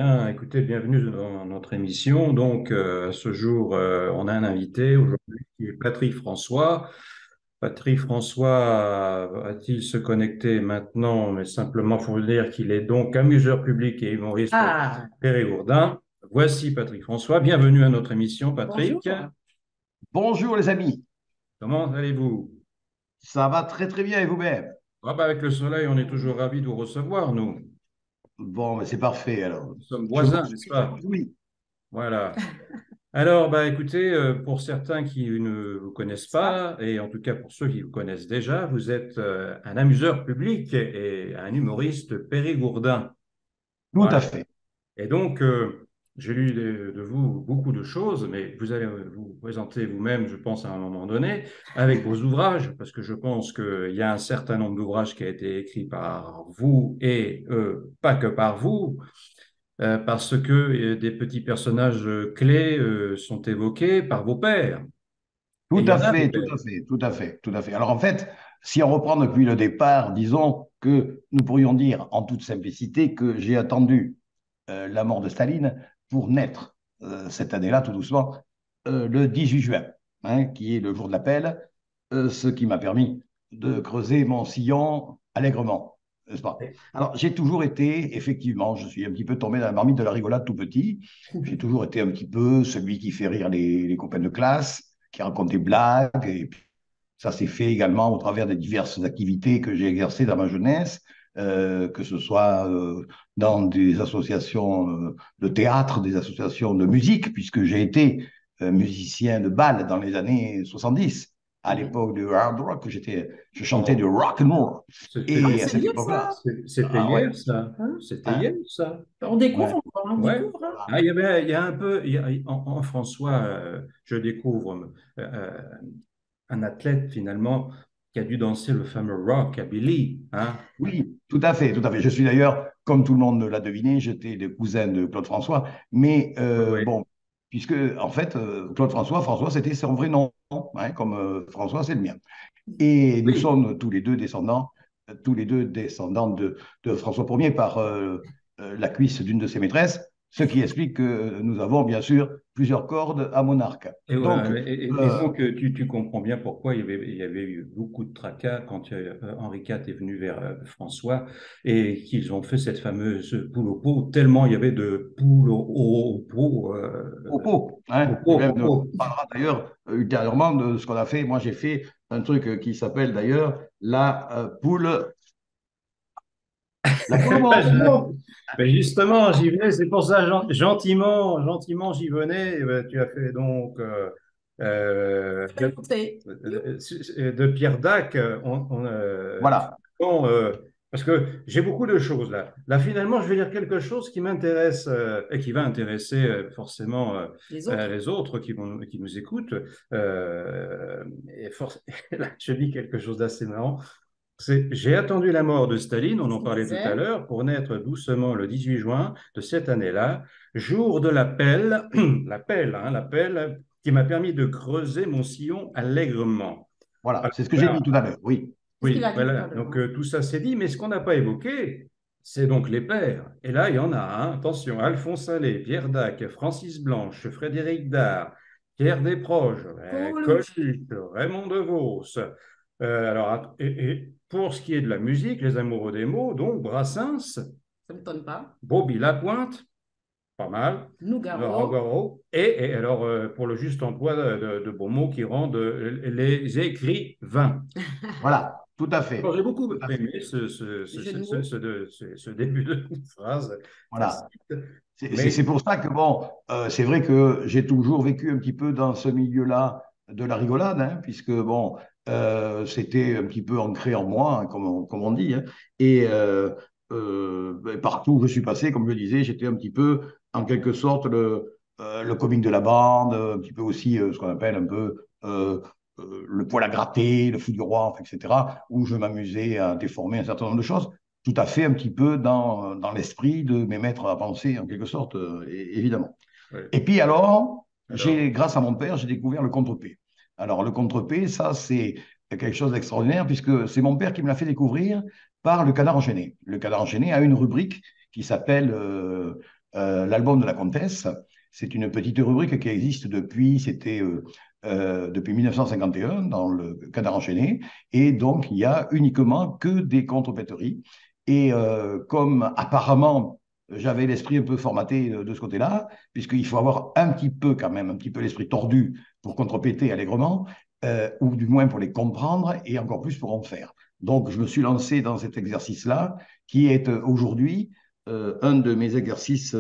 Bien, écoutez, bienvenue dans notre émission. Donc, à ce jour, on a un invité aujourd'hui qui est Patrick François. Patrick François va-t-il se connecter maintenant? Mais simplement, faut dire qu'il est donc amuseur public et humoriste Ah, périgourdin. Voici Patrick François. Bienvenue à notre émission, bonjour. Patrick. Bonjour les amis, Comment allez-vous? ça va très très bien et vous-même? Ah bah, avec le soleil, on est toujours ravis de vous recevoir, nous. Bon, mais c'est parfait alors. Nous sommes Je vous voisins, n'est-ce suis pas? oui. Voilà. Alors, bah, écoutez, pour certains qui ne vous connaissent Ça, pas, et en tout cas pour ceux qui vous connaissent déjà, vous êtes un amuseur public et un humoriste périgourdin. Tout à Voilà. fait. Et donc, j'ai lu de vous beaucoup de choses, mais vous allez vous présenter vous-même, je pense, à un moment donné, avec vos ouvrages, parce que je pense qu'il y a un certain nombre d'ouvrages qui a été écrits par vous et pas que par vous. Parce que des petits personnages clés sont évoqués par vos pères. Et Tout il y à en a des fait, tout pères. à fait, tout à fait, tout à fait. Alors en fait, si on reprend depuis le départ, disons que nous pourrions dire en toute simplicité que j'ai attendu la mort de Staline pour naître cette année-là, tout doucement, le 18 juin, hein, qui est le jour de l'appel, ce qui m'a permis de creuser mon sillon allègrement, n'est-ce pas? Alors, j'ai toujours été, effectivement, je suis un petit peu tombé dans la marmite de la rigolade tout petit. J'ai toujours été un petit peu celui qui fait rire les copains de classe, qui raconte des blagues, et puis ça s'est fait également au travers des diverses activités que j'ai exercées dans ma jeunesse, que ce soit dans des associations de théâtre, des associations de musique, puisque j'ai été musicien de bal dans les années 70. À mhm. l'époque du hard rock, je chantais du Oh, rock and roll. Ah, Et c'était à c'est cette bien époque-là, ça. c'était ah ouais, hier, ça. Hein, c'était hein, hier, ça. On découvre ouais, encore, on Ouais. découvre, hein. voilà. Ah, il y a un peu, en François, je découvre un athlète finalement qui a dû danser le fameux rockabilly. Hein. Oui, tout à fait, tout à fait. Je suis d'ailleurs, comme tout le monde l'a deviné, j'étais le cousin de Claude François. Mais Oui, oui. bon, puisque en fait, Claude François, François, c'était son vrai nom, hein, comme François, c'est le mien. Et nous Oui. sommes tous les deux descendants de François Ier par la cuisse d'une de ses maîtresses, ce qui explique que nous avons bien sûr plusieurs cordes à mon arc. Et, Donc, voilà. Et euh, donc, tu comprends bien pourquoi il y avait eu beaucoup de tracas quand Henri IV est venu vers François et qu'ils ont fait cette fameuse poule au pot, tellement il y avait de poules au pot. au pot, Au hein. Et pot, même, au pot. on parlera d'ailleurs ultérieurement de ce qu'on a fait. Moi, j'ai fait un truc qui s'appelle d'ailleurs la poule, la poule au pot. Ben justement, j'y venais, c'est pour ça, gentiment, gentiment, j'y venais. Ben, tu as fait donc Écoutez, de Pierre Dac, Voilà. bon, parce que j'ai beaucoup de choses là. Là, finalement, je vais dire quelque chose qui m'intéresse et qui va intéresser forcément les autres. les autres qui nous écoutent. Et là, je dis quelque chose d'assez marrant. J'ai attendu la mort de Staline, on Ce en qu'il parlait tout à disait. l'heure, pour naître doucement le 18 juin de cette année-là, jour de l'appel, l'appel qui m'a permis de creuser mon sillon allègrement. Voilà. Alors, C'est ce que j'ai voilà, dit tout à l'heure. Oui. C'est ce qu'il oui, a dit tout à voilà. l'heure, Donc hein. tout ça c'est dit, mais ce qu'on n'a pas évoqué, c'est donc les pères. Et là, il y en a, hein. Attention, Alphonse Allais, Pierre Dac, Francis Blanche, Frédéric Dard, Pierre Desproges, Coluche, Coluche, Raymond DeVos. Alors, et pour ce qui est de la musique, les amoureux des mots, donc Brassens, ça ne m'étonne pas. Bobby Lapointe, pas mal, Laurent Nougaro, Garot, et alors pour le juste emploi de bons mots qui rendent les écrivains. Voilà. Tout à Alors, fait. j'ai beaucoup Tout à fait. aimé les jeux de mots. ce début de phrase Voilà. tacite, C'est mais pour ça que, bon, c'est vrai que j'ai toujours vécu un petit peu dans ce milieu-là de la rigolade, hein, puisque, bon, c'était un petit peu ancré en moi, hein, comme on dit. Hein. Et ben, partout où je suis passé, comme je le disais, j'étais un petit peu, en quelque sorte, le comique de la bande, un petit peu aussi ce qu'on appelle un peu le poil à gratter, le fou du roi, enfin, etc., où je m'amusais à déformer un certain nombre de choses tout à fait un petit peu dans l'esprit de mes maîtres à penser, en quelque sorte, évidemment. ouais. Et puis alors, Alors, grâce à mon père, j'ai découvert le contre-P. Alors, le contre-P, ça, c'est quelque chose d'extraordinaire, puisque c'est mon père qui me l'a fait découvrir par le canard enchaîné. Le canard enchaîné a une rubrique qui s'appelle l'album de la Comtesse. C'est une petite rubrique qui existe depuis 1951 dans le Canard enchaîné. Et donc, il y a uniquement que des contrepéteries. Et comme apparemment, j'avais l'esprit un peu formaté de ce côté-là, puisqu'il faut avoir un petit peu quand même, un petit peu l'esprit tordu pour contrepéter allègrement, ou du moins pour les comprendre, et encore plus pour en faire. Donc, je me suis lancé dans cet exercice-là, qui est aujourd'hui un de mes exercices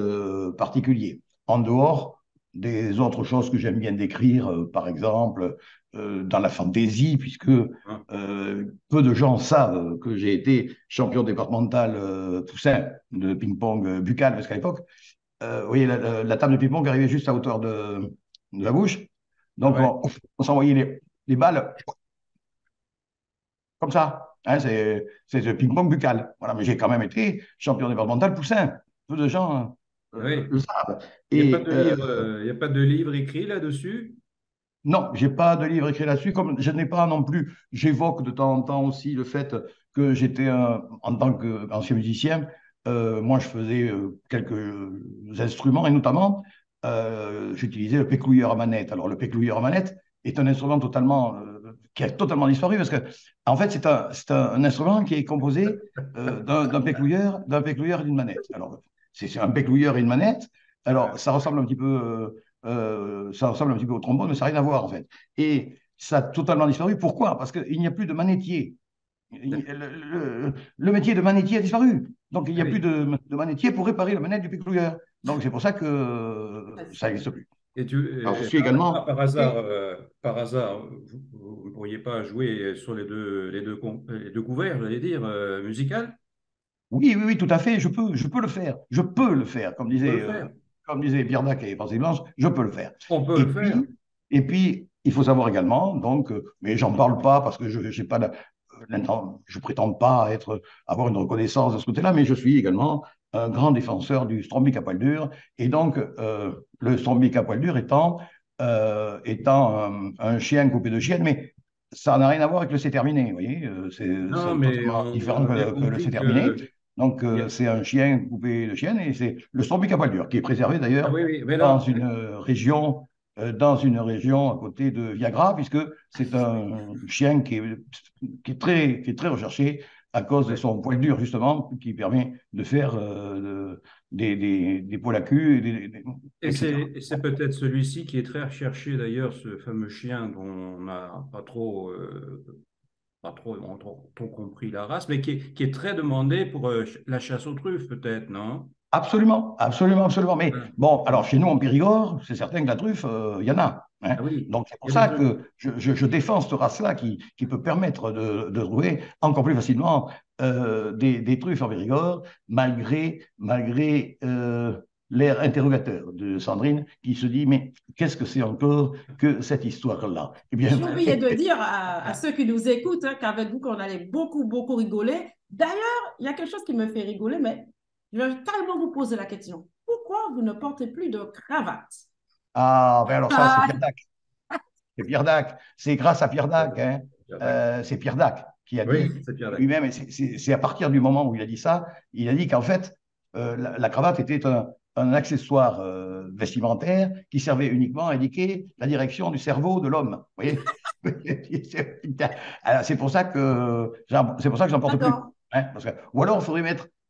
particuliers. En dehors des autres choses que j'aime bien décrire, par exemple, dans la fantaisie, puisque peu de gens savent que j'ai été champion départemental poussin de ping-pong buccal, parce qu'à l'époque, vous voyez, la table de ping-pong arrivait juste à hauteur de la bouche. Donc, Ouais. on s'envoyait les balles comme ça. Hein, c'est le ping-pong buccal. Voilà, mais j'ai quand même été champion départemental poussin. Peu de gens Oui. le savent. Il n'y a pas Et de livre, il y a pas de livre écrit là-dessus? non, j'ai pas de livre écrit là-dessus. Comme je n'ai pas non plus, j'évoque de temps en temps aussi le fait que j'étais en tant qu'ancien musicien, moi je faisais quelques instruments et notamment j'utilisais le péclouilleur à manette. Alors le péclouilleur à manette est un instrument qui a totalement disparu parce que en fait c'est un instrument qui est composé d'un péclouilleur et d'une manette. Alors c'est un péclouilleur et une manette. Alors ça ressemble un petit peu au trombone, mais ça n'a rien à voir en fait. Et ça a totalement disparu. Pourquoi? Parce qu'il n'y a plus de manétier. Le métier de manétier a disparu. Donc il n'y Ah a plus oui. de manétier pour réparer la manette du péclouilleur. Donc c'est pour ça que ça n'existe plus. Et Alors je suis également. par hasard, vous ne pourriez pas jouer sur les deux couverts, j'allais dire, musical? Oui, oui, oui, tout à fait. Je peux le faire. Je peux le faire, On peut le faire. comme disait Pierre Dac et Pensée Blanche, je peux le faire. On peut Et le faire. puis, et puis, il faut savoir également, donc, mais j'en parle pas parce que je j'ai pas je prétends pas avoir une reconnaissance de ce côté-là, mais je suis également un grand défenseur du strombic à poil dur. Et donc, le strombic à poil dur étant un chien coupé de chienne, mais ça n'a rien à voir avec le C terminé, vous voyez, Non, c'est mais totalement on différent a bien que le C compris terminé. que. Donc, c'est un chien coupé de chienne et c'est le strombic à poil dur qui est préservé Ah d'ailleurs oui, oui, mais dans là, une région à côté de Viagra, puisque c'est un chien qui est très recherché à cause de ouais. son poil dur, justement, qui permet de faire des poils à cul, etc. Et c'est peut-être celui-ci qui est très recherché d'ailleurs, ce fameux chien dont on n'a pas trop compris la race, mais qui est très demandé pour la chasse aux truffes, peut-être, non? Absolument, absolument, absolument. Mais Ah, bon, alors chez nous en Périgord, c'est certain que la truffe, il y en a. Hein. ah oui, Donc c'est il pour y a des ça truffes. que je défends cette race-là qui peut permettre de trouver encore plus facilement des truffes en Périgord, malgré l'air interrogateur de Sandrine qui se dit, mais qu'est-ce que c'est encore que cette histoire-là? Eh bien, J'ai oublié de dire à ceux qui nous écoutent qu'avec vous, qu'on allait beaucoup, beaucoup rigoler. D'ailleurs, il y a quelque chose qui me fait rigoler, mais je vais carrément vous poser la question. Pourquoi vous ne portez plus de cravate? ah, ben alors ça, c'est Ah, Pierre Dac. C'est Pierre Dac. C'est grâce à Pierre Dac. Hein. C'est Pierre Dac qui a Oui, dit c'est Pierre Dac. lui-même, et c'est à partir du moment où il a dit ça, il a dit qu'en fait, la cravate était un accessoire vestimentaire qui servait uniquement à indiquer la direction du cerveau de l'homme. Vous voyez? Alors, c'est pour ça que j'en porte plus. J'adore. Hein, ou alors,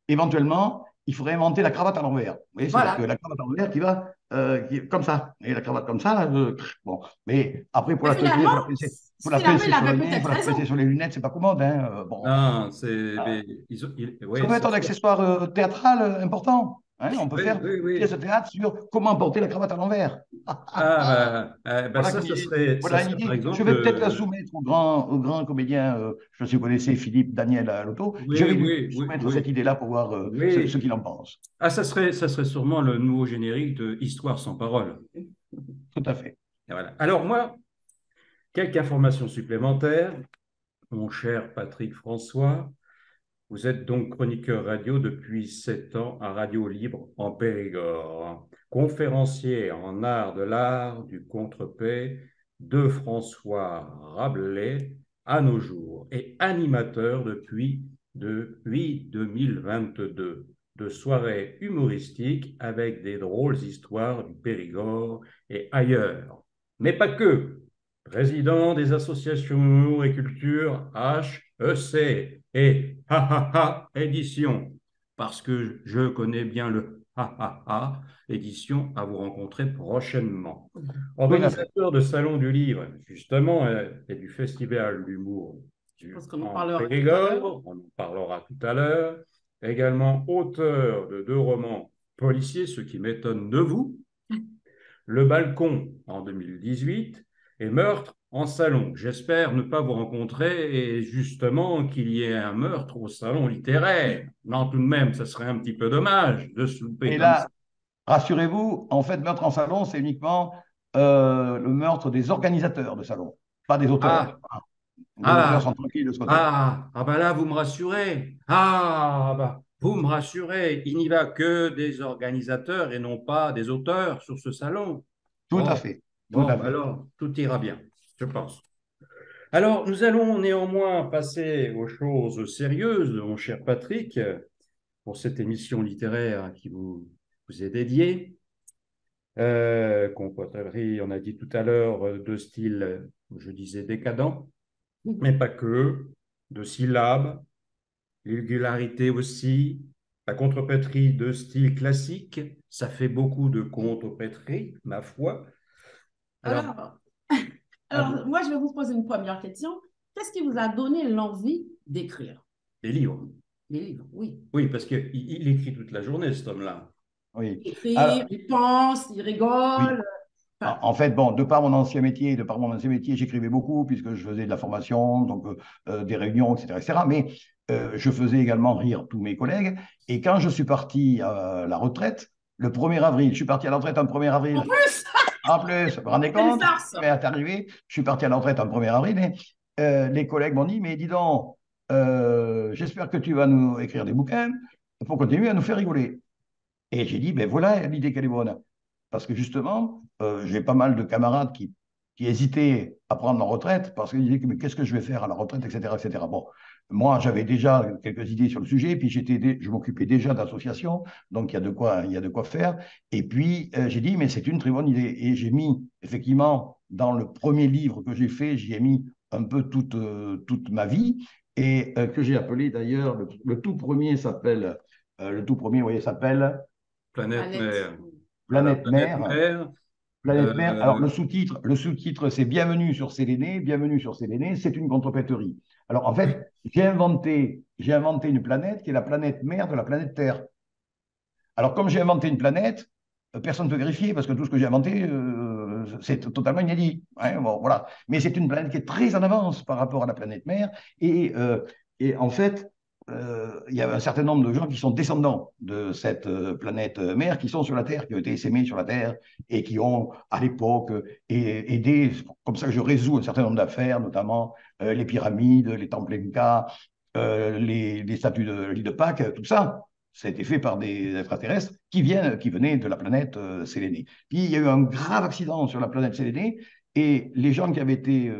éventuellement, il faudrait inventer la cravate à l'envers. Vous voyez, c'est-à-dire que Voilà. la cravate à l'envers qui est comme ça. Et la cravate comme ça, là, bon. Mais après, pour Mais la tenir, finalement, faut la finalement, pincer il sur le avait nez, il faut peut-être la pincer raison. sur les lunettes, c'est pas commode. Hein. Bon, Non, voilà. Ça ouais, peut être un accessoire théâtral important. Hein. On peut oui, faire oui, une pièce oui. de théâtre sur comment porter la cravate à l'envers. Voilà, Ça, ça voilà une serait par idée. Je exemple. vais peut-être la soumettre au grand comédien, je ne sais pas si vous connaissez Philippe Daniel à l'auto. Je Oui, vais lui oui, oui, soumettre cette oui. idée-là pour voir ce Oui. qu'il en pense. Ah, ça serait sûrement le nouveau générique de Histoire sans parole. Tout à fait. Et voilà. Alors, moi, quelques informations supplémentaires. Mon cher Patrick François, vous êtes donc chroniqueur radio depuis 7 ans à Radio Libre en Périgord, conférencier en art de l'art du contrepé de François Rabelais à nos jours et animateur depuis 2022. de soirées humoristiques avec des drôles histoires du Périgord et ailleurs. Mais pas que. Président des associations humour et culture HEC et ha ha ha édition, parce que je connais bien le ha ha ha édition à vous rencontrer prochainement. Tout à fait. Organisateur de salon du livre, justement, et du festival d'humour Je pense qu'on en en parlera tout à l'heure. Périgord, on en parlera tout à l'heure. Également auteur de 2 romans policiers, ce qui m'étonne de vous, Le Balcon en 2018 et Meurtre en salon. J'espère ne pas vous rencontrer et justement qu'il y ait un meurtre au salon littéraire. Non, tout de même, ça serait un petit peu dommage de se louper Et comme ça. là, rassurez-vous, en fait, meurtre en salon, c'est uniquement le meurtre des organisateurs de salon, pas des auteurs. Ah, Les auteurs ah, sont tranquilles de ce côté. ah, là, vous me rassurez. Ah, bah, vous me rassurez. Il n'y va que des organisateurs et non pas des auteurs sur ce salon. Tout à Bon, fait, tout bon, à bah fait. alors, tout ira bien, je pense. Alors, nous allons néanmoins passer aux choses sérieuses, mon cher Patrick, pour cette émission littéraire qui vous est dédiée. Compoterie, on a dit tout à l'heure, de style, je disais, décadent, mais pas que, de syllabes, l'irrégularité aussi, la contrepétrie de style classique, ça fait beaucoup de contrepétrie, ma foi. Alors, Alors, à vous, moi, je vais vous poser une première question. Qu'est-ce qui vous a donné l'envie d'écrire? les livres. Les livres, oui. Oui, parce qu'il écrit toute la journée, cet homme-là. Oui. Il écrit, Alors, il pense, il oui. rigole. Enfin, En fait, bon, de par mon ancien métier, j'écrivais beaucoup puisque je faisais de la formation, donc des réunions, etc., etc. Mais je faisais également rire tous mes collègues. Et quand je suis parti à la retraite, le 1er avril, je suis parti à la retraite un 1er en avril. plus, En plus, vous vous rendez quelle compte, farce! ce qui m'est arrivé, je suis parti à la retraite un 1er avril et les collègues m'ont dit, mais dis donc, j'espère que tu vas nous écrire des bouquins pour continuer à nous faire rigoler. Et j'ai dit, ben voilà l'idée qu'elle est bonne. Parce que justement, j'ai pas mal de camarades qui hésitaient à prendre leur retraite parce qu'ils disaient, mais qu'est-ce que je vais faire à la retraite, etc., etc. Bon, moi, j'avais déjà quelques idées sur le sujet, puis je m'occupais déjà d'associations, donc il y a de quoi faire. Et puis, j'ai dit, mais c'est une très bonne idée. Et j'ai mis, effectivement, dans le premier livre que j'ai fait, j'y ai mis un peu toute ma vie, et que j'ai appelé d'ailleurs, le tout premier s'appelle, vous voyez, s'appelle Planète Planète. mère. Voilà, Planète planète Mère. mère. Planète Mère. Alors, Euh, le sous-titre, c'est Bienvenue sur Séléné. Bienvenue sur Séléné, c'est une contrepéterie. Alors, en oui, fait, j'ai inventé une planète qui est la planète mère de la planète Terre. Alors, comme j'ai inventé une planète, personne ne peut vérifier parce que tout ce que j'ai inventé, c'est totalement inédit. Hein, bon, voilà. Mais c'est une planète qui est très en avance par rapport à la planète mère. Et en fait, il y a un certain nombre de gens qui sont descendants de cette planète mère, qui sont sur la Terre, qui ont été essaimés sur la Terre et qui ont, à l'époque, aidé. Comme ça que je résous un certain nombre d'affaires, notamment les pyramides, les temples Inca, les statues de l'île de Pâques, tout ça. Ça a été fait par des extraterrestres qui venaient de la planète Sélénée. Puis il y a eu un grave accident sur la planète Sélénée et les gens qui avaient été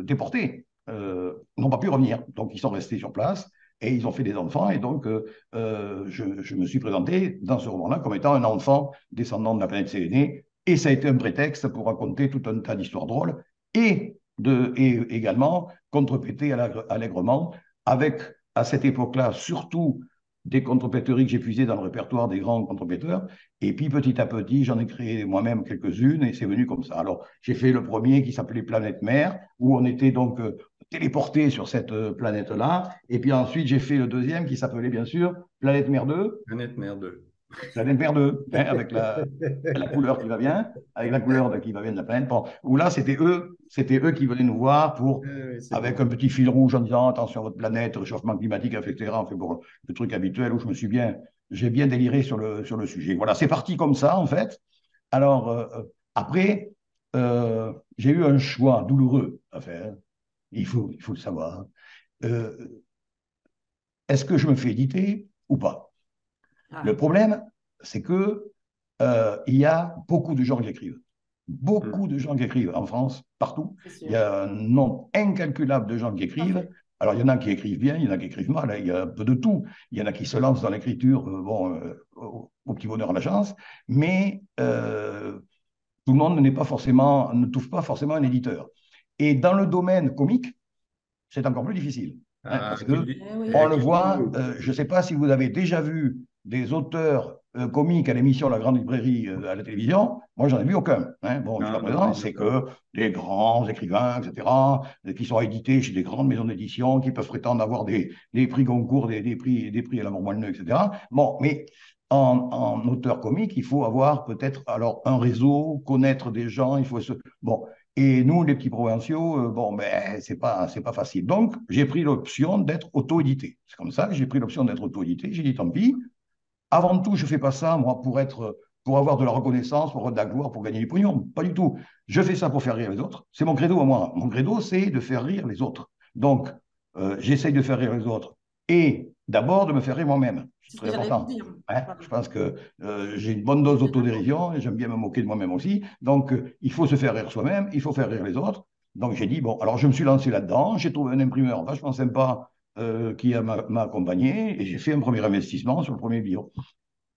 déportés n'ont pas pu revenir. Donc ils sont restés sur place et ils ont fait des enfants. Et donc je me suis présenté dans ce roman-là comme étant un enfant descendant de la planète Sélénée. Et ça a été un prétexte pour raconter tout un tas d'histoires drôles et également contrepéter allègrement avec, à cette époque-là, surtout des contrepéteries que j'ai puisées dans le répertoire des grands contrepéteurs. Et puis petit à petit, j'en ai créé moi-même quelques-unes et c'est venu comme ça. Alors, j'ai fait le premier qui s'appelait Planète Mère, où on était donc téléporté sur cette planète-là. Et puis ensuite, j'ai fait le deuxième qui s'appelait bien sûr Planète Mère 2, planète mère 2. Planète Mère 2, hein, avec la couleur qui va bien, avec la couleur qui va bien de la planète. Bon, où là, c'était eux qui venaient nous voir pour, Oui, c'est avec bon. un petit fil rouge en disant attention à votre planète, réchauffement climatique, etc. On fait pour le truc habituel où j'ai bien déliré sur le sujet. Voilà, c'est parti comme ça, en fait. Alors, après, j'ai eu un choix douloureux à faire. Il faut le savoir. Euh, Est-ce que je me fais éditer ou pas? Le Ah, problème, c'est que il y a beaucoup de gens qui écrivent. Hmm. Beaucoup de gens qui écrivent en France, partout. c'est Il y sûr. a un nombre incalculable de gens qui écrivent. Parfait. Alors, il y en a qui écrivent bien, il y en a qui écrivent mal, hein, il y a un peu de tout. Il y en a qui se lancent dans l'écriture, au petit bonheur à la chance, mais tout le monde ne trouve pas forcément un éditeur. Et dans le domaine comique, c'est encore plus difficile. Hein, Ah, parce que Eh oui. on le voit, je ne sais pas si vous avez déjà vu des auteurs comiques à l'émission La Grande Librairie à la télévision. Moi, j'en ai vu aucun. Hein. Bon, jusqu'à non, présent, non, c'est que les grands écrivains, etc., qui sont édités chez des grandes maisons d'édition, qui peuvent prétendre avoir des prix Goncourt, des prix à la Montmoreneux, etc. Bon, mais en auteur comique, il faut avoir peut-être alors un réseau, connaître des gens, il faut se... Bon, et nous, les petits provinciaux, bon, ben, c'est pas facile. Donc, j'ai pris l'option d'être auto-édité. C'est comme ça que j'ai pris l'option d'être auto-édité. J'ai dit, tant pis. Avant tout, je ne fais pas ça, moi, pour avoir de la reconnaissance, pour avoir de la gloire, pour gagner du pognon. Pas du tout. Je fais ça pour faire rire les autres. C'est mon credo à moi. Mon credo, c'est de faire rire les autres. Donc, j'essaye de faire rire les autres. Et d'abord, de me faire rire moi-même. C'est C'est ce que très j'allais vous important. dire. Hein. Voilà. Je pense que j'ai une bonne dose d'autodérision et j'aime bien me moquer de moi-même aussi. Donc, il faut se faire rire soi-même, il faut faire rire les autres. Donc, j'ai dit, bon, alors je me suis lancé là-dedans. J'ai trouvé un imprimeur vachement sympa qui m'a accompagné et j'ai fait un premier investissement sur le premier livre.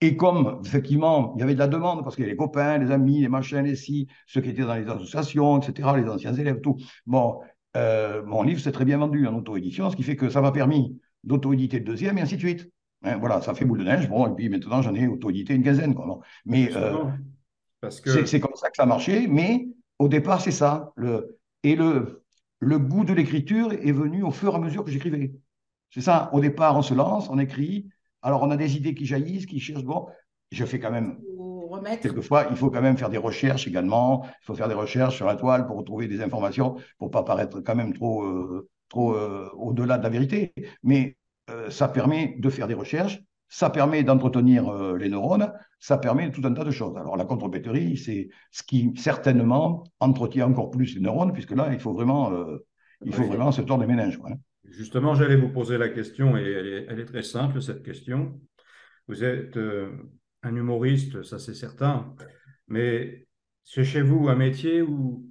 Et comme, effectivement, il y avait de la demande, parce qu'il y a les copains, les amis, les machins, les si, ceux qui étaient dans les associations, etc., les anciens élèves, tout. Bon, mon livre s'est très bien vendu en auto-édition, ce qui fait que ça m'a permis d'auto-éditer le deuxième, et ainsi de suite. Hein, voilà, ça fait boule de neige. Bon, et puis maintenant, j'en ai auto-édité une quinzaine, quoi. Bon. Mais justement, parce que c'est comme ça que ça a marché, mais au départ, c'est ça. Et le goût de l'écriture est venu au fur et à mesure que j'écrivais. C'est ça. Au départ, on se lance, on écrit. Alors, on a des idées qui jaillissent, qui cherchent. Bon, je fais quand même, Pour remettre. quelquefois, il faut quand même faire des recherches également. Il faut faire des recherches sur la toile pour retrouver des informations, pour ne pas paraître quand même trop au-delà de la vérité. Mais ça permet de faire des recherches, ça permet d'entretenir les neurones, ça permet tout un tas de choses. Alors, la contrepéterie, c'est ce qui certainement entretient encore plus les neurones, puisque là, il faut oui, vraiment se tordre les méninges, quoi, hein. justement, j'allais vous poser la question et elle est très simple, cette question. Vous êtes un humoriste, ça c'est certain, mais c'est chez vous un métier ou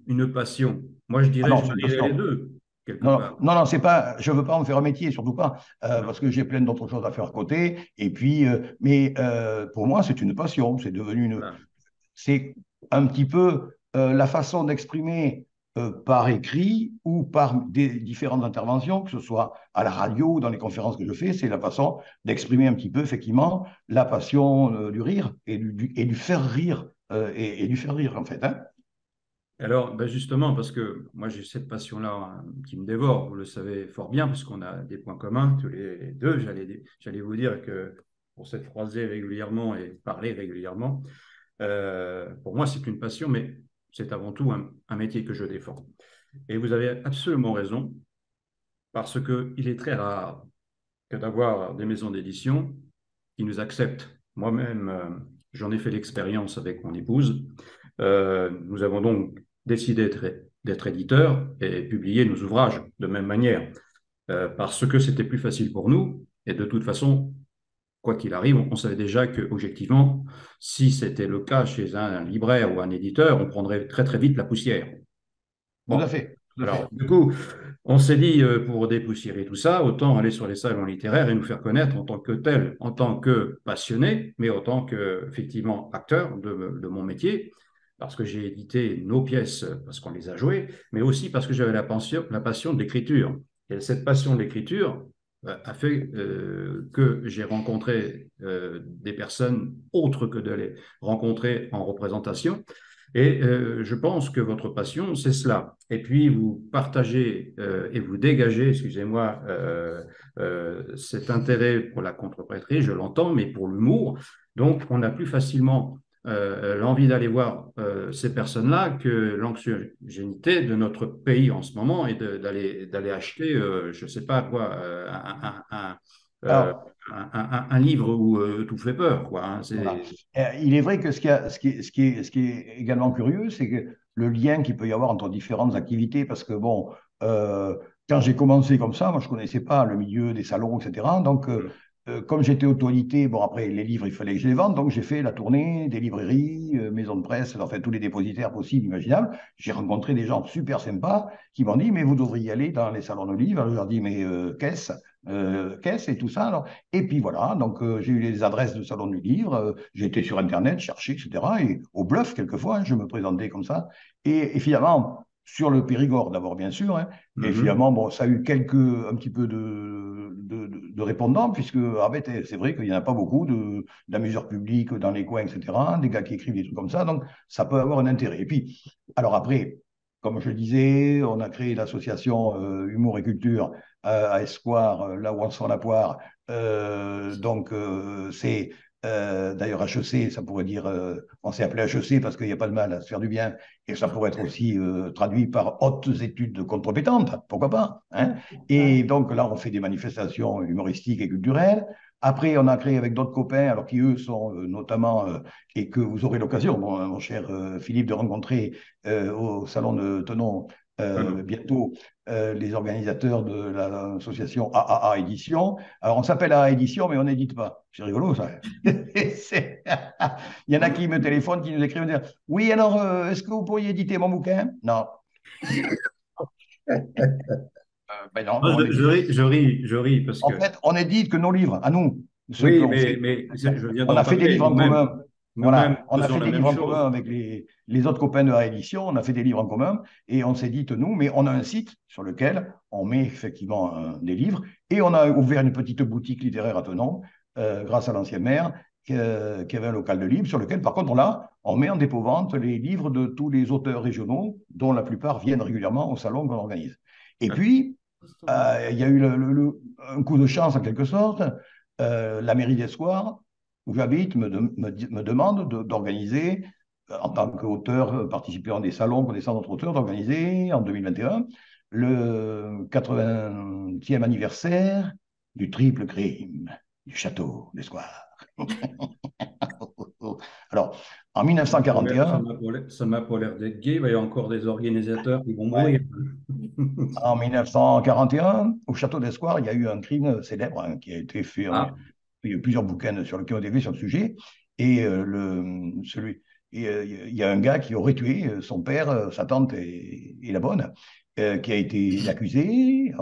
une passion? Moi, Ah non, je c'est une dirais les passion. deux, quelque Non, part. non, non, c'est pas, je veux pas en faire un métier, surtout pas, Non. parce que j'ai plein d'autres choses à faire à côté. Et puis, mais pour moi, c'est une passion. Voilà. C'est un petit peu la façon d'exprimer par écrit ou par des différentes interventions, que ce soit à la radio ou dans les conférences que je fais, c'est la façon d'exprimer un petit peu, effectivement, la passion du rire et du faire rire, et du faire rire, en fait, hein. Alors, ben justement, parce que moi j'ai cette passion-là hein, qui me dévore, vous le savez fort bien, puisqu'on a des points communs tous les deux. J'allais vous dire que pour s'être croisés régulièrement et parler régulièrement, pour moi c'est une passion, mais c'est avant tout un métier que je défends. Et vous avez absolument raison, parce qu'il est très rare que d'avoir des maisons d'édition qui nous acceptent. Moi-même, j'en ai fait l'expérience avec mon épouse. Nous avons donc décidé d'être éditeurs et publier nos ouvrages de même manière, parce que c'était plus facile pour nous. Et de toute façon, quoi qu'il arrive, on savait déjà que, objectivement, si c'était le cas chez un libraire ou un éditeur, on prendrait très très vite la poussière. Tout à Bon, fait, tout à alors fait. du coup, on s'est dit, pour dépoussiérer tout ça, autant aller sur les salons littéraires et nous faire connaître en tant que tel, en tant que passionné, mais en tant que, effectivement, acteur de mon métier, parce que j'ai édité nos pièces, parce qu'on les a jouées, mais aussi parce que j'avais la passion de l'écriture. Et cette passion de l'écriture a fait que j'ai rencontré des personnes autres que de les rencontrer en représentation. Et je pense que votre passion, c'est cela. Et puis, vous partagez et vous dégagez, excusez-moi, cet intérêt pour la contrepréterie, je l'entends, mais pour l'humour. Donc, on a plus facilement l'envie d'aller voir ces personnes-là que l'anxiogénité de notre pays en ce moment et d'aller acheter, je ne sais pas quoi, euh, Alors, un livre où tout fait peur, quoi, hein. voilà. Il est vrai que ce qui est également curieux, c'est que le lien qu'il peut y avoir entre différentes activités, parce que bon, quand j'ai commencé comme ça, moi je ne connaissais pas le milieu des salons, etc. Donc, comme j'étais autorité, bon, après, les livres, il fallait que je les vende, donc j'ai fait la tournée des librairies, maisons de presse, enfin, tous les dépositaires possibles, imaginables. J'ai rencontré des gens super sympas qui m'ont dit, mais vous devriez aller dans les salons de livres. Alors, je leur dis, mais qu'est-ce et tout ça. Alors. Et puis voilà, donc j'ai eu les adresses de salons du livre, j'ai été sur Internet, chercher, etc. Et au bluff, quelquefois, hein, je me présentais comme ça. Et finalement, sur le Périgord, d'abord, bien sûr, hein, et finalement, bon, ça a eu un petit peu de répondants, puisque en fait, c'est vrai qu'il n'y en a pas beaucoup d'amuseurs publics dans les coins, etc., des gars qui écrivent des trucs comme ça, donc ça peut avoir un intérêt. Et puis, alors après, comme je le disais, on a créé l'association Humour et Culture à Espoir, là où on sent la poire. Donc, c'est d'ailleurs HEC, ça pourrait dire, on s'est appelé HEC parce qu'il n'y a pas de mal à se faire du bien, et ça pourrait être aussi traduit par hautes études compétentes, pourquoi pas, hein. Et donc là, on fait des manifestations humoristiques et culturelles. Après, on a créé avec d'autres copains, alors qui eux sont notamment, et que vous aurez l'occasion, mon cher Philippe, de rencontrer au salon de Tenon bientôt les organisateurs de l'association AAA Édition. Alors, on s'appelle AAA Édition, mais on n'édite pas. C'est rigolo, ça. Il y en a qui me téléphonent, qui nous écrivent, me disent, oui, alors, est-ce que vous pourriez éditer mon bouquin? Non. Ben non, Moi, on édite. je ris parce En que, fait, on édite que nos livres, à nous, ceux oui, qu'on fait. je viens On d'en a fait des parler, livres en commun. nous-mêmes, Voilà, on a faisons fait la des même livres en commun chose. avec les autres copains de la réédition. On a fait des livres en commun et on s'édite nous, mais on a un site sur lequel on met effectivement des livres et on a ouvert une petite boutique littéraire à Tenon grâce à l'ancien maire qui avait un local de livres sur lequel, par contre, là, on met en dépôt-vente les livres de tous les auteurs régionaux dont la plupart viennent régulièrement au salon qu'on organise. Et puis, il y a eu un coup de chance en quelque sorte. La mairie d'Espoir, où j'habite, me demande d'organiser, en tant qu'auteur participant à des salons connaissant d'autres auteurs, d'organiser en 2021 le 80e anniversaire du triple crime du château d'Espoir. Alors, en Ça m'a pas l'air d'être gay. Il va y avoir encore des organisateurs qui vont ouais, mourir. en 1941, au château d'Espoir, il y a eu un crime célèbre hein, qui a été fait. Ah, Il y a eu plusieurs bouquins sur lesquels on a été faits sur le sujet. Et il y a un gars qui aurait tué son père, sa tante et la bonne, qui a été accusé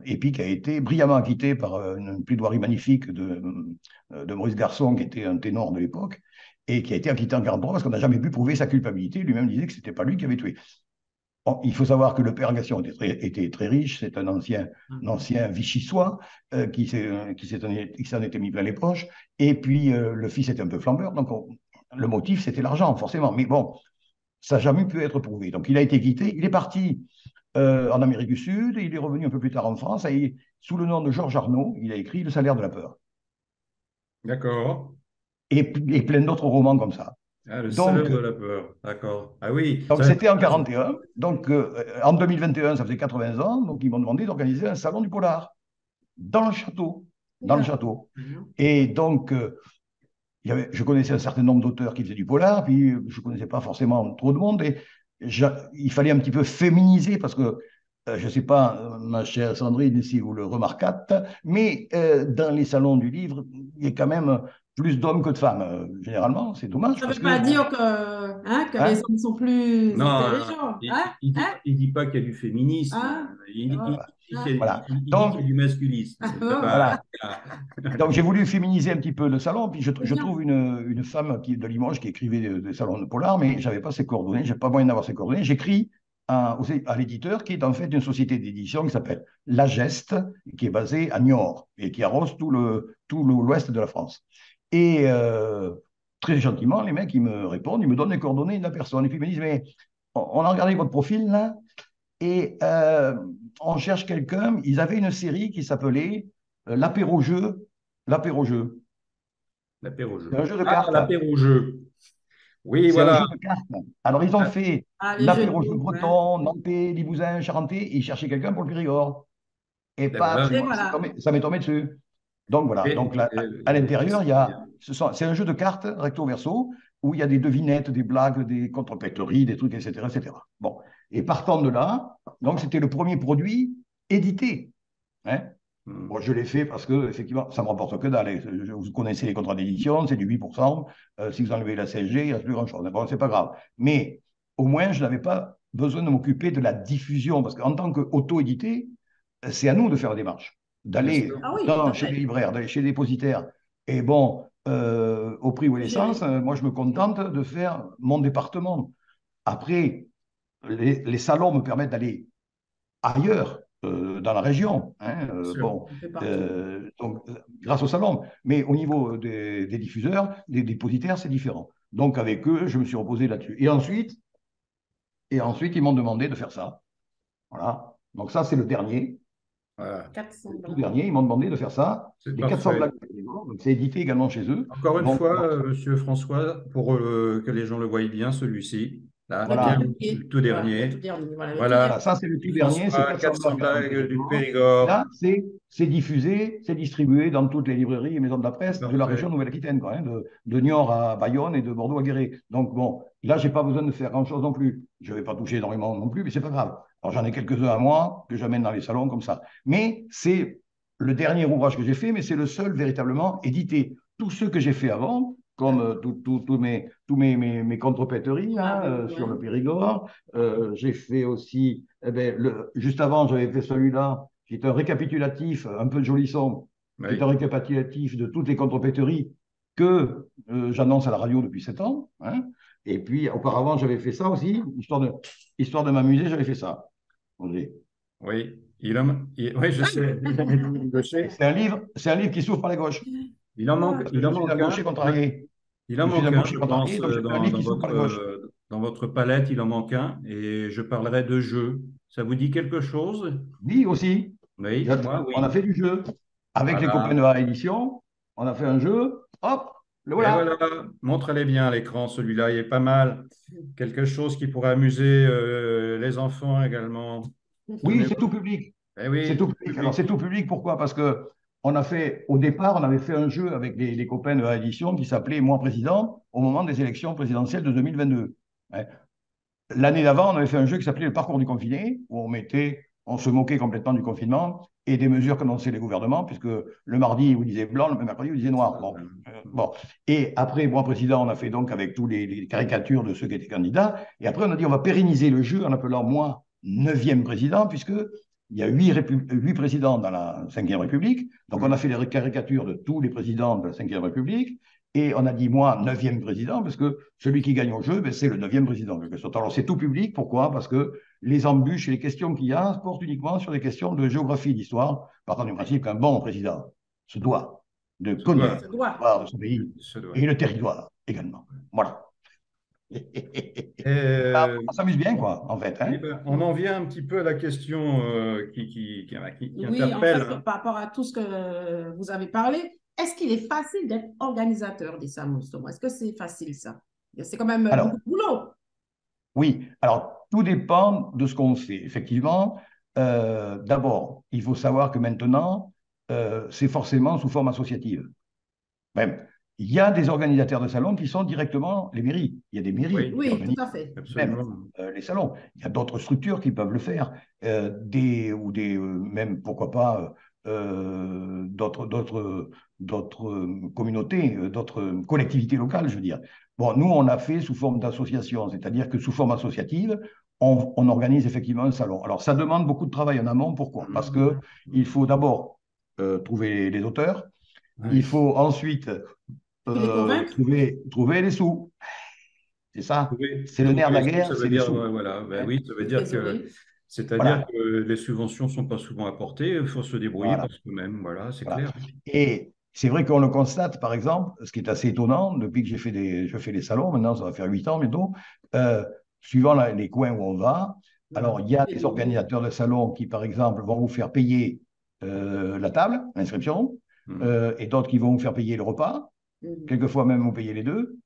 et puis qui a été brillamment acquitté par une plaidoirie magnifique de Maurice Garçon, qui était un ténor de l'époque, et qui a été acquitté en 1943 parce qu'on n'a jamais pu prouver sa culpabilité. Lui-même disait que ce n'était pas lui qui avait tué. Bon, il faut savoir que le père Gassion était très riche, c'est un ancien Vichysois qui s'en était mis plein les poches, et puis le fils était un peu flambeur, donc le motif c'était l'argent, forcément, mais bon, ça n'a jamais pu être prouvé. Donc il a été quitté, il est parti en Amérique du Sud, et il est revenu un peu plus tard en France, et sous le nom de Georges Arnaud, il a écrit Le salaire de la peur, d'accord. et plein d'autres romans comme ça. Ah, le salaire Donc, de la peur. D'accord. Ah oui, Donc, ça c'était en m'intéresse. 41. Donc, en 2021, ça faisait 80 ans. Donc, ils m'ont demandé d'organiser un salon du polar dans le château. Dans le château. Et donc, je connaissais un certain nombre d'auteurs qui faisaient du polar, puis je ne connaissais pas forcément trop de monde. Et il fallait un petit peu féminiser parce que, je ne sais pas, ma chère Sandrine, si vous le remarquâtes, mais dans les salons du livre, il y a quand même plus d'hommes que de femmes. Généralement, c'est dommage Ça ne parce veut que, pas bon, dire que les hein, hommes sont plus Non, intelligents. Hein? Hein? il dit pas qu'il y a du féminisme. Hein? Il Ah, dit ah, voilà. il dit qu'il y a Donc, du masculisme. ah, Ça ah. va. voilà. Donc, j'ai voulu féminiser un petit peu le salon, puis C'est je bien. trouve une femme de Limoges qui écrivait des salons de polar, mais je n'avais pas ses coordonnées, je n'avais pas moyen d'avoir ses coordonnées. J'écris à l'éditeur qui est en fait une société d'édition qui s'appelle La Geste, qui est basée à Niort et qui arrose tout l'ouest de la France. Et très gentiment, les mecs, ils me répondent, ils me donnent les coordonnées de la personne, et puis ils me disent, mais on a regardé votre profil là, et on cherche quelqu'un. Ils avaient une série qui s'appelait l'apéro-jeu. L'apéro-jeu. C'est L'apéro-jeu. un jeu de Ah, cartes. l'apéro-jeu. Oui, C'est un voilà. jeu de cartes. Alors, ils ont Ah, fait Ah, les jeux de l'apéro-jeu mots, ouais. breton, nantais, limousin, charentais, et ils cherchaient quelqu'un pour le Périgord. Et ben paf, voilà. Et moi, voilà. ça m'est tombé dessus. Donc, voilà. Donc, là, à l'intérieur, c'est un jeu de cartes recto-verso où il y a des devinettes, des blagues, des contrepèteries, des trucs, etc., etc. Bon. Et partant de là, donc, c'était le premier produit édité. Hein. Bon, je l'ai fait parce que, effectivement, ça me rapporte que dalle. Vous connaissez les contrats d'édition, c'est du 8%. Si vous enlevez la CSG, il ne reste plus grand-chose. Bon, c'est pas grave. Mais au moins, je n'avais pas besoin de m'occuper de la diffusion. Parce qu'en tant qu'auto-édité, c'est à nous de faire la démarche, Bien d'aller sûr. Ah oui, tout à chez les fait. libraires, d'aller chez les dépositaires. Et bon, au prix où est Gérer. l'essence, moi, je me contente de faire mon département. Après, les salons me permettent d'aller ailleurs, dans la région. Hein, Bien sûr. bon, Un peu partout. donc, grâce au salon. Mais au niveau des diffuseurs, des dépositaires, c'est différent. Donc, avec eux, je me suis reposé là-dessus. Et ensuite, ils m'ont demandé de faire ça. Voilà. Donc, ça, c'est le dernier. Voilà. 400 Le tout blagues. dernier, ils m'ont demandé de faire ça. C'est Les 400 parfait. blagues. Donc, c'est édité également chez eux. Encore une Donc, fois, Monsieur François, pour que les gens le voient bien, celui-ci, là, Le tout bien voilà. le dernier. tout Voilà, le tout dernier. dernier. Voilà, le tout Voilà, Voilà, dernier. ça c'est le tout dernier, c'est François, 400 400 blagues du blagues du Périgord. Périgord. Là, c'est diffusé, c'est distribué dans toutes les librairies et maisons de la C'est presse de la région parfait. Nouvelle-Aquitaine, quoi, hein, de Niort à Bayonne et de Bordeaux à Guéret. Donc bon, là, j'ai pas besoin de faire grand-chose non plus. Je vais pas toucher énormément non plus, mais c'est pas grave. Alors j'en ai quelques-uns à moi que j'amène dans les salons comme ça. Mais c'est le dernier ouvrage que j'ai fait, mais c'est le seul véritablement édité. Tous ceux que j'ai fait avant, comme D'accord. tous mes contrepéteries Vous hein, m'avez, sur le ouais. Périgord, j'ai fait aussi, eh ben, juste avant, j'avais fait celui-là, qui est un récapitulatif, un peu de jolisson, qui est un Oui, récapitulatif de toutes les contrepéteries que j'annonce à la radio depuis 7 ans. Hein. Et puis, auparavant, j'avais fait ça aussi, histoire de m'amuser, j'avais fait ça. André. oui. Oui, je sais. Je Et sais. c'est un livre qui s'ouvre par la gauche, Ah, parce que Il je en suis un manque un. gaucher contrarié. Il en Je suis un manque un, gaucher je contrarié, pense, donc j'ai fait un livre qui s'ouvre par la gauche. dans votre palette, il en manque un. Et je parlerai de jeux. Ça vous dit quelque chose? Oui, aussi. Oui, moi, On a oui. fait du jeu. Avec les copains de Voilà. la édition, on a fait un jeu. Hop, le Et voilà. voilà. Montrez-les bien à l'écran. Celui-là, il est pas mal. Quelque chose qui pourrait amuser les enfants également. Oui, Tenez. c'est tout public. Eh C'est oui, tout tout public. Alors, c'est public. tout public, pourquoi? Parce que au départ, on avait fait un jeu avec les copains de la édition qui s'appelait Moi Président au moment des élections présidentielles de 2022. Hein. L'année d'avant, on avait fait un jeu qui s'appelait Le parcours du confiné, où on se moquait complètement du confinement et des mesures qu'annonçaient les gouvernements, puisque le mardi, vous disiez blanc, le mercredi, vous disiez noir. Bon, bon. Et après, moi, président, on a fait donc avec tous les caricatures de ceux qui étaient candidats. Et après, on a dit, on va pérenniser le jeu en appelant moi neuvième président, puisque il y a huit présidents dans la Ve République. Donc, on a Hmm. fait les caricatures de tous les présidents de la Ve République. Et on a dit, moi, neuvième président, parce que celui qui gagne au jeu, ben, c'est le neuvième président, en quelque sorte. Alors, c'est tout public. Pourquoi? Parce que les embûches et les questions qu'il y a portent uniquement sur des questions de géographie et d'histoire, partant du principe qu'un bon président se doit de Se doit. ça connaître doit. l'histoire de son pays Se doit. et le territoire également. Voilà. Et, On s'amuse bien, quoi, en fait. eh Hein. ben, on en vient un petit peu à la question qui Oui, en fait, interpelle, hein. par rapport à tout ce que vous avez parlé, est-ce qu'il est facile d'être organisateur des salons, justement? Est-ce que c'est facile, ça? C'est quand même beaucoup Alors, de boulot. oui, alors tout dépend de ce qu'on fait. Effectivement, d'abord, il faut savoir que maintenant, c'est forcément sous forme associative. Même, il y a des organisateurs de salons qui sont directement les mairies. Il y a des mairies Oui, qui Oui, tout organisent à fait. même absolument. les salons. Il y a d'autres structures qui peuvent le faire, même pourquoi pas d'autres communautés, d'autres collectivités locales, je veux dire. Bon, nous, on a fait sous forme d'association, c'est-à-dire que sous forme associative, on organise effectivement un salon. Alors, ça demande beaucoup de travail en amont. Pourquoi? Parce Mhm. que il faut d'abord trouver les auteurs. Il Oui. faut ensuite Et les convaincre? trouver les sous. C'est ça. C'est le nerf Trouver de la les sous, ça guerre, veut c'est les dire, sous. voilà, ben Hein. oui, ça veut Le dire que, trésorerie? c'est-à-dire Voilà, que les subventions ne sont pas souvent apportées, il faut se débrouiller voilà, parce que même, voilà, c'est voilà. clair. Et c'est vrai qu'on le constate, par exemple, ce qui est assez étonnant, depuis que je fais les salons, maintenant ça va faire 8 ans bientôt, euh, suivant les coins où on va, alors Mhm. il y a des Et- organisateurs de salons qui, par exemple, vont vous faire payer la table, l'inscription, Mhm. et d'autres qui vont vous faire payer le repas, Mhm. quelquefois même vous payez les deux.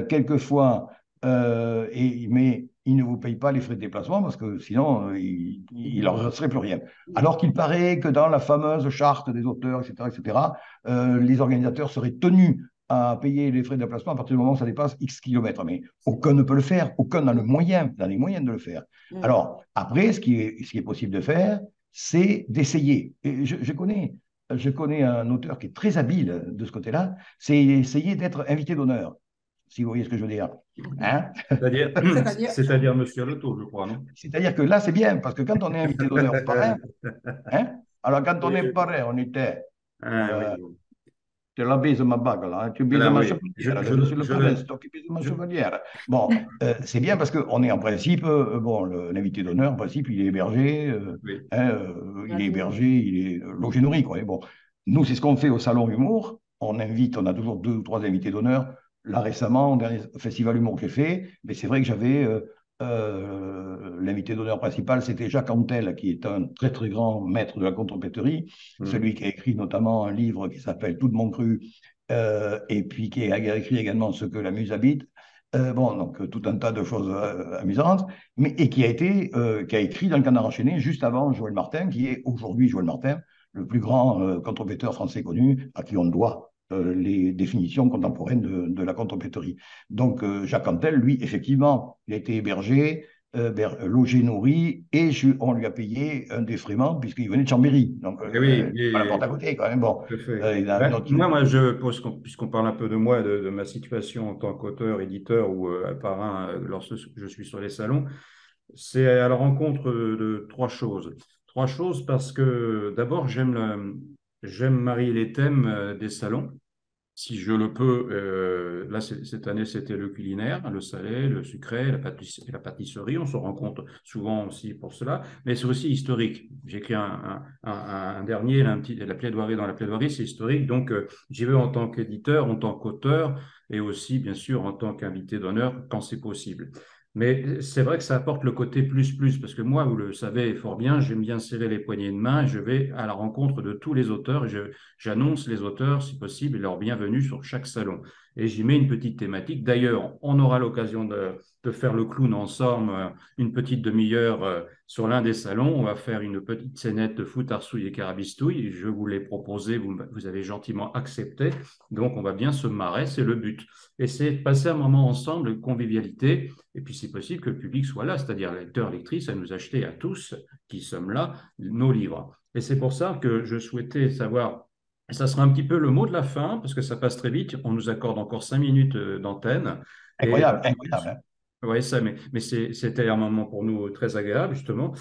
Quelquefois, mais ils ne vous payent pas les frais de déplacement parce que sinon, il leur resterait plus rien. Alors qu'il paraît que dans la fameuse charte des auteurs, etc., les organisateurs seraient tenus à payer les frais de déplacement à partir du moment où ça dépasse X kilomètres. Mais aucun ne peut le faire, aucun n'a le moyen, n'a les moyens de le faire. Mhm. Alors, après, ce qui est possible de faire, c'est d'essayer. Et je connais un auteur qui est très habile de ce côté-là, c'est essayer d'être invité d'honneur, si vous voyez ce que je veux dire. Hein? C'est-à-dire, C'est-à-dire, c'est-à-dire Monsieur Loto, je crois, non? C'est-à-dire que là, c'est bien, parce que quand on est invité d'honneur au parrain, hein? Alors quand on est parrain, on était Ah, euh, oui. tu la bise ma bague, là, hein, tu bises Alors ma oui, chevalière, je suis le parrain, c'est toi qui bises ma je- chevalière. Bon, c'est bien parce qu'on est en principe, bon, l'invité d'honneur, en principe, il est hébergé, oui. hein, il est hébergé, il est logé nourri, quoi. Et bon, nous, c'est ce qu'on fait au Salon Humour. On invite, on a toujours 2 ou 3 invités d'honneur. Là, récemment, au dernier festival humour que j'ai fait, mais c'est vrai que j'avais l'invité d'honneur principal, c'était Jacques Antel, qui est un très, très grand maître de la contrepéterie, Hmm. celui qui a écrit notamment un livre qui s'appelle Tout de mon cru, et puis qui a écrit également Ce que la muse habite. Bon, donc tout un tas de choses amusantes, mais et qui a écrit dans le Canard enchaîné juste avant Joël Martin, qui est aujourd'hui Joël Martin, le plus grand contrepéteur français connu, à qui on doit les définitions contemporaines de la contrepéterie. Donc Jacques Antel, lui, effectivement, il a été hébergé, logé, nourri, et on lui a payé un défraiement puisqu'il venait de Chambéry. Donc, Eh oui, pas la porte à côté, quand même. Bon, tout à fait. il a Ben, notre... moi, puisqu'on parle un peu de moi, de ma situation en tant qu'auteur, éditeur ou parrain lorsque je suis sur les salons, c'est à la rencontre de trois choses. Trois choses parce que d'abord, j'aime marier les thèmes des salons. Si je le peux, là, cette année, c'était le culinaire, le salé, le sucré, la pâtisserie. On se rencontre souvent aussi pour cela, mais c'est aussi historique. J'ai écrit un dernier, là, la plaidoirie dans la plaidoirie, c'est historique. Donc, j'y vais en tant qu'éditeur, en tant qu'auteur, et aussi, bien sûr, en tant qu'invité d'honneur quand c'est possible. Mais c'est vrai que ça apporte le côté plus plus, parce que moi, vous le savez fort bien, j'aime bien serrer les poignées de main et je vais à la rencontre de tous les auteurs. J'annonce les auteurs, si possible, et leur bienvenue sur chaque salon. Et j'y mets une petite thématique. D'ailleurs, on aura l'occasion de faire le clown ensemble, une petite demi-heure sur l'un des salons. On va faire une petite scénette de foot, arsouille et carabistouille. Je vous l'ai proposé, vous avez gentiment accepté. Donc, on va bien se marrer, c'est le but. Et c'est de passer un moment ensemble de convivialité. Et puis, c'est possible que le public soit là, c'est-à-dire lecteurs, lectrices, à nous acheter à tous qui sommes là nos livres. Et c'est pour ça que je souhaitais savoir, ça sera un petit peu le mot de la fin, parce que ça passe très vite. On nous accorde encore 5 minutes d'antenne. Et Incroyable, incroyable, hein. ouais, ça, mais c'était un moment pour nous très agréable, justement.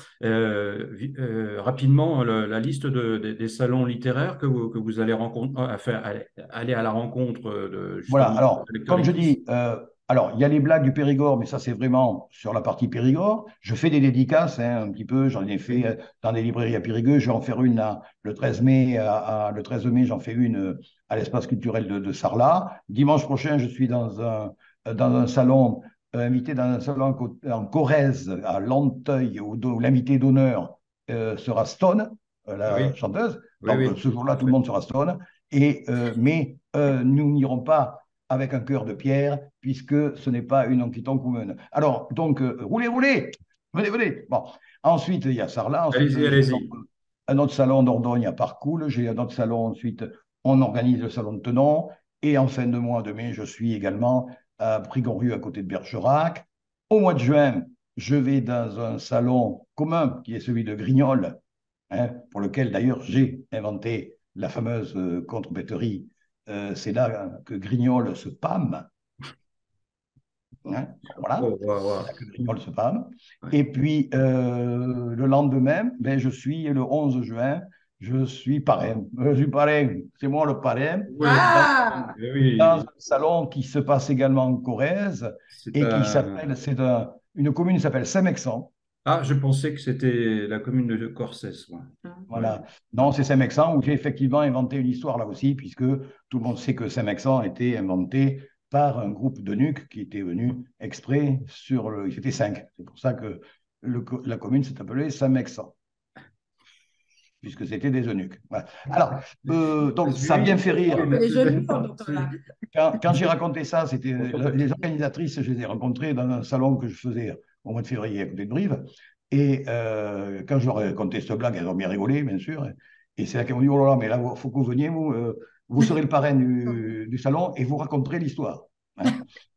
Rapidement, la liste des salons littéraires que vous allez aller à la rencontre de, Voilà, justement, alors, de lecteurs comme je lectrices. dis, alors, il y a les blagues du Périgord, mais ça, c'est vraiment sur la partie Périgord. Je fais des dédicaces, hein, un petit peu, j'en ai fait Oui. dans des librairies à Périgueux. Je vais en faire une le 13 mai, le 13 mai, j'en fais une à l'espace culturel de Sarlat. Dimanche prochain, je suis dans un salon, invité dans un salon en Corrèze, à Lanteuil, où l'invité d'honneur sera Stone, la Oui, chanteuse. oui, Donc, oui, ce jour-là, tout le parfait. monde sera Stone. Mais nous n'irons pas avec un cœur de pierre, puisque ce n'est pas une enquêton commune. Alors, donc, roulez, roulez, venez, venez. Bon, ensuite, il y a Sarlat, ensuite, Allez-y, j'ai allez-y. un autre salon d'Ordogne à Parcoul, j'ai un autre salon, ensuite, on organise le salon de Tenon, et en fin de mois de mai, je suis également à Prigonrieux, à côté de Bergerac. Au mois de juin, je vais dans un salon commun, qui est celui de Grignol, hein, pour lequel d'ailleurs j'ai inventé la fameuse contrepéterie. C'est là que Grignol se pâme. Hein, bon, voilà, Oh, wow, c'est là wow. que Grignol se pâme. Ouais. Et puis le lendemain, ben, je suis le 11 juin, je suis parrain. Je suis parrain, c'est moi le parrain, Ouais. ah, dans Oui, un salon qui se passe également en Corrèze c'est et qui un. s'appelle, une commune qui s'appelle Saint-Mexan. Ah, je pensais que c'était la commune de Corsès, moi. Ouais. Voilà. Non, c'est Saint-Mexan où j'ai effectivement inventé une histoire là aussi, puisque tout le monde sait que Saint-Mexan a été inventé par un groupe d'eunuques qui était venu exprès sur le. Ils étaient 5. C'est pour ça que la commune s'est appelée Saint-Mexan, puisque c'était des eunuques. Voilà. Alors, T'as donc, ça a bien suivi? fait rire. on fait les jeux de mots, docteur, là. Quand j'ai raconté ça, c'était Bonjour, les organisatrices, je les ai rencontrées dans un salon que je faisais au mois de février à côté de Brive. Et quand je leur ai raconté cette blague, elles ont bien rigolé, bien sûr. Et c'est là qu'elles m'ont dit, oh là là, mais là, il faut que vous veniez, vous serez le parrain du salon et vous raconterez l'histoire. Hein.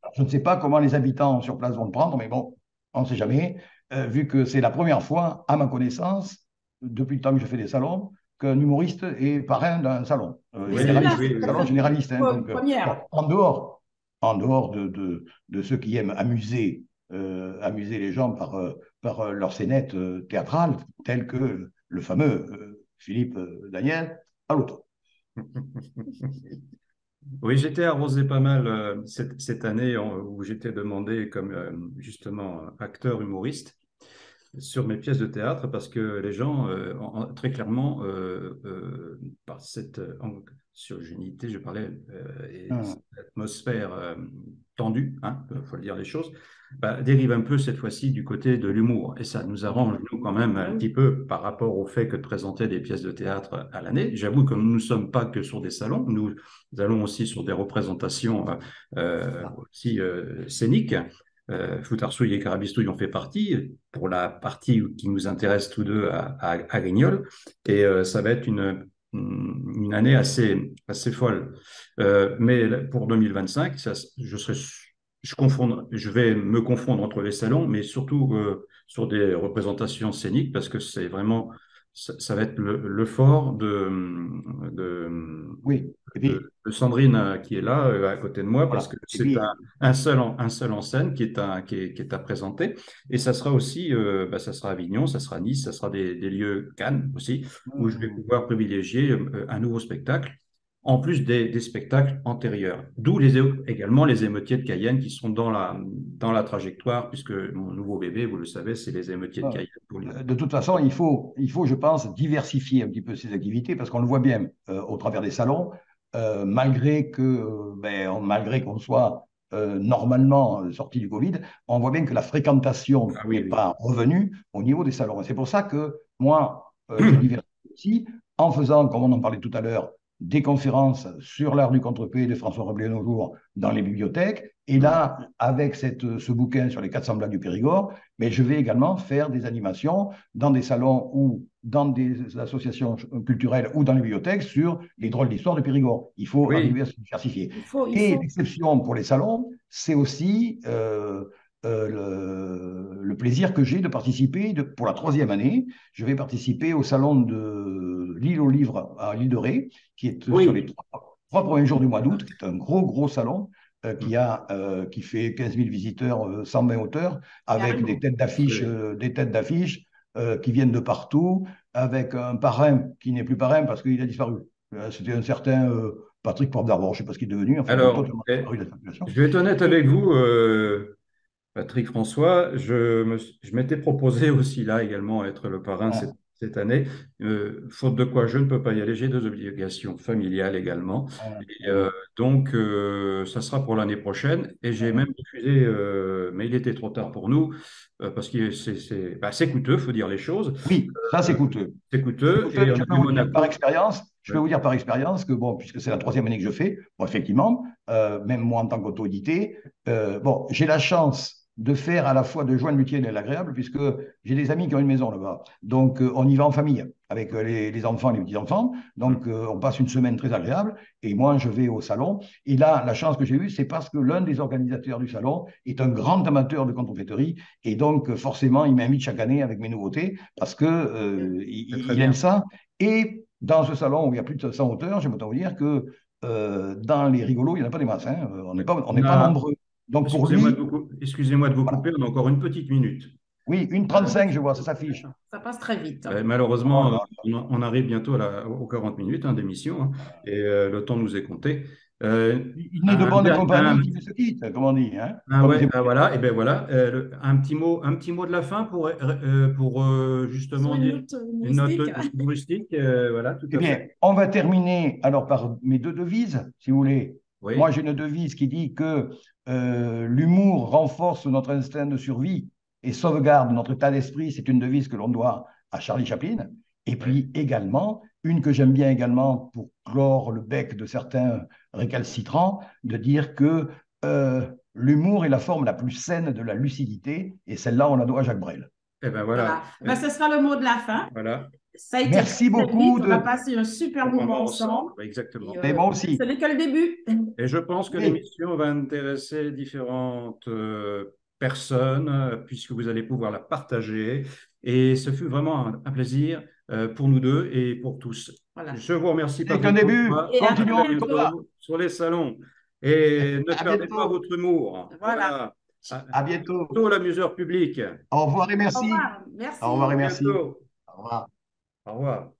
Alors, je ne sais pas comment les habitants sur place vont le prendre, mais bon, on ne sait jamais, vu que c'est la première fois, à ma connaissance, depuis le temps que je fais des salons, qu'un humoriste est parrain d'un salon. Mais Oui, c'est bien, Généraliste, oui, c'est oui. salon généraliste. Hein, une donc, bon, première. en dehors de ceux qui aiment amuser les gens par leur scénette théâtrale, telle que le fameux Philippe Daniel à l'auto. Oui, j'étais arrosé pas mal cette année où j'étais demandé comme justement acteur humoriste sur mes pièces de théâtre parce que les gens, très clairement, par cette anxiogénité, je parlais, et cette Hum, atmosphère tendue, hein, il faut le dire les choses, bah, dérive un peu cette fois-ci du côté de l'humour. Et ça nous arrange, nous, quand même, Ah un oui. petit peu par rapport au fait que de présenter des pièces de théâtre à l'année. J'avoue que nous ne sommes pas que sur des salons, nous allons aussi sur des représentations aussi scéniques. Foutarçouille et Carabistouille en fait partie, pour la partie qui nous intéresse tous deux à Grignol. Et ça va être une année assez folle. Mais pour 2025, je vais me confondre entre les salons, mais surtout sur des représentations scéniques, parce que c'est vraiment, ça va être le fort oui, et puis de Sandrine qui est là à côté de moi, parce voilà. que Et c'est puis, un seul en scène qui est à présenter. Et ça sera aussi, ça sera Avignon, ça sera Nice, ça sera des lieux, Cannes aussi, où je vais hum, pouvoir privilégier un nouveau spectacle, en plus des spectacles antérieurs. D'où également les émeutiers de Cayenne qui sont dans la trajectoire, puisque mon nouveau bébé, vous le savez, c'est les émeutiers de voilà. Cayenne pour Lyon. De toute façon, je pense, diversifier un petit peu ces activités parce qu'on le voit bien au travers des salons, malgré qu'on soit normalement sorti du Covid, on voit bien que la fréquentation Ah n'est oui, oui. pas revenue au niveau des salons. Et c'est pour ça que moi, je diversifie aussi en faisant, comme on en parlait tout à l'heure, des conférences sur l'art du contre-pied de François Rabelais nos jours dans les bibliothèques. Et là, avec ce bouquin sur les 400 blagues du Périgord, mais je vais également faire des animations dans des salons ou dans des associations culturelles ou dans les bibliothèques sur les drôles d'histoire de Périgord. Il faut arriver Oui, à se diversifier. Il Et faut. l'exception pour les salons, c'est aussi le plaisir que j'ai de participer, pour la troisième année, je vais participer au salon de l'île aux livres à l'île de Ré, qui est sur les oui. trois premiers jours du mois d'août, qui est un gros salon qui fait 15 000 visiteurs, 120 auteurs, avec Carrément. Oui. des têtes d'affiches qui viennent de partout, avec un parrain qui n'est plus parrain parce qu'il a disparu. C'était un certain Patrick Porte d'Arvor, je ne sais pas ce qu'il est devenu, enfin, il a Alors, totalement disparu de la circulation. je vais être honnête avec vous, Patrick François, je m'étais proposé aussi là également à être le parrain Ah, cette année, faute de quoi je ne peux pas y aller, j'ai des obligations familiales également. ah, Et, ah, donc, ça sera pour l'année prochaine. Et j'ai ah. même refusé, mais il était trop tard pour nous, parce que c'est coûteux, il faut dire les choses. Oui, ça c'est coûteux. C'est C'est coûteux, coûteux. et on a vu Monaco. Je peux vous dire par expérience que, bon, puisque c'est la troisième année que je fais, bon, effectivement, même moi en tant qu'auto-édité, bon, j'ai la chance de faire à la fois de joindre l'utile et l'agréable, puisque j'ai des amis qui ont une maison là-bas. Donc, on y va en famille, avec les enfants, les petits-enfants. Donc, on passe une semaine très agréable, et moi, je vais au salon. Et là, la chance que j'ai eue, c'est parce que l'un des organisateurs du salon est un grand amateur de contrefaiterie, et donc, forcément, il m'invite chaque année avec mes nouveautés, parce que C'est très il aime bien. ça. Et dans ce salon où il y a plus de 100 auteurs, j'aime autant vous dire que dans les rigolos, il n'y en a pas des masses. Hein. Ouais. On On n'est pas a, nombreux. Donc pour lui, excusez-moi de vous voilà. couper, on a encore une petite minute. Oui, une Ah, mais 35, je vois, ça s'affiche. ça passe très vite. Oh Malheureusement, là on arrive bientôt aux 40 minutes d'émission, hein, là. et le temps nous est compté. Il n'est de bonne compagnie qui ne se quitte, comme on dit. Hein. Comme Ouais, disait voilà, et ben voilà, un petit mot de la fin pour Sur justement une dire note une note humoristique. humoristique, voilà, tout Eh à fait. bien, on va terminer alors par mes deux devises, si vous voulez. Moi, Oui, j'ai une devise qui dit que l'humour renforce notre instinct de survie et sauvegarde notre état d'esprit. C'est une devise que l'on doit à Charlie Chaplin. Et oui. puis également, une que j'aime bien également pour clore le bec de certains récalcitrants, de dire que l'humour est la forme la plus saine de la lucidité. Et celle-là, on la doit à Jacques Brel. Et ben Voilà. voilà, Ben, ce sera le mot de la fin. voilà, Ça a été très, Merci très vite. beaucoup On a de... passé un super on va moment ensemble, ensemble. exactement. Et Et moi ce aussi. n'est que le début. Et je pense que Oui. l'émission va intéresser différentes personnes, puisque vous allez pouvoir la partager. Et ce fut vraiment un plaisir pour nous deux et pour tous. Voilà. Je vous remercie, C'est qu'un Patrick début. Bourgeois. Et à très Continuons bientôt. comme ça. Sur les salons. Et ne À perdez pas bientôt. votre humour. Voilà. À bientôt. Bientôt, l'amuseur public. Au revoir et Au merci. revoir. Merci. Au revoir et merci. Bientôt. Au revoir. Au revoir.